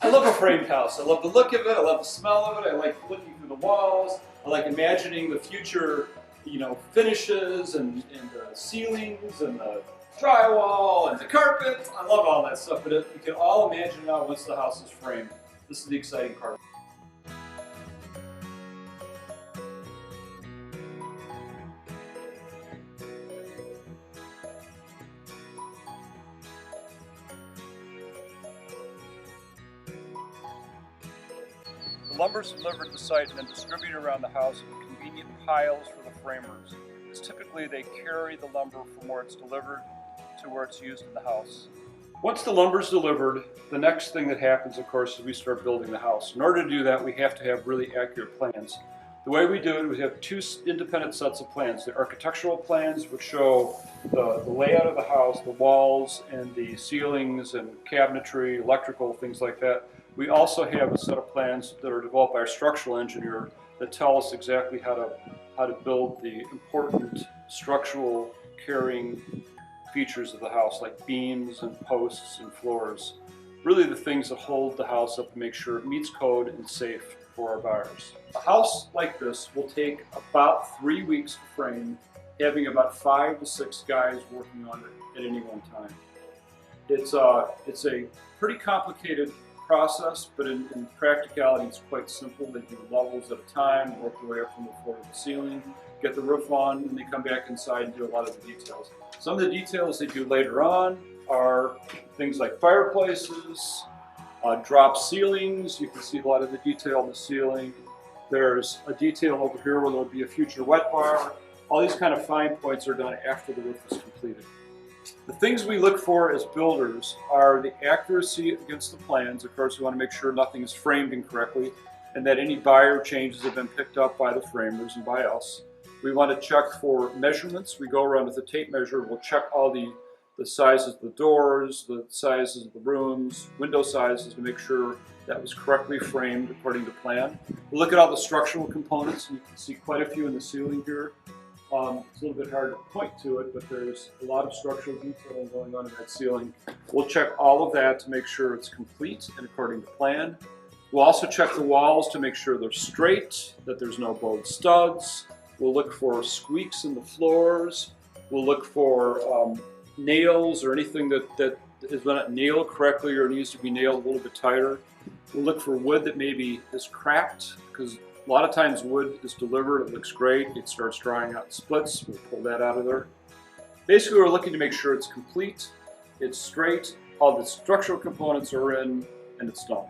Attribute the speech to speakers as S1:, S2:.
S1: I love a framed house. I love the look of it. I love the smell of it. I like looking through the walls. I like imagining the future, finishes and the ceilings and the drywall and the carpet. I love all that stuff, but you can all imagine now once the house is framed. This is the exciting part. The lumber is delivered to the site and then distributed around the house in convenient piles for the framers. It's typically they carry the lumber from where it's delivered to where it's used in the house. Once the lumber is delivered, the next thing that happens, of course, is we start building the house. In order to do that, we have to have really accurate plans. The way we do it, we have two independent sets of plans. The architectural plans, which show the layout of the house, the walls and the ceilings and cabinetry, electrical, things like that. We also have a set of plans that are developed by our structural engineer that tell us exactly how to build the important structural carrying features of the house, like beams and posts and floors. Really the things that hold the house up and make sure it meets code and safe for our buyers. A house like this will take about 3 weeks to frame, having about 5 to 6 guys working on it at any one time. It's a pretty complicated process, but in practicality it's quite simple. They do levels at a time, work their way up from the floor to the ceiling, get the roof on, and they come back inside and do a lot of the details. Some of the details they do later on are things like fireplaces, drop ceilings. You can see a lot of the detail in the ceiling. There's a detail over here where there'll be a future wet bar. All these kind of fine points are done after the roof is completed. The things we look for as builders are the accuracy against the plans. Of course, we want to make sure nothing is framed incorrectly and that any buyer changes have been picked up by the framers and by us. We want to check for measurements. We go around with a tape measure. We'll check all the sizes of the doors, the sizes of the rooms, window sizes to make sure that was correctly framed according to plan. We'll look at all the structural components. You can see quite a few in the ceiling here. It's a little bit hard to point to it, but there's a lot of structural detailing going on in that ceiling. We'll check all of that to make sure it's complete and according to plan. We'll also check the walls to make sure they're straight, that there's no bowed studs. We'll look for squeaks in the floors. We'll look for nails or anything that is not nailed correctly or needs to be nailed a little bit tighter. We'll look for wood that maybe is cracked, because a lot of times wood is delivered, it looks great, it starts drying out in splits, we'll pull that out of there. Basically, we're looking to make sure it's complete, it's straight, all the structural components are in, and it's done.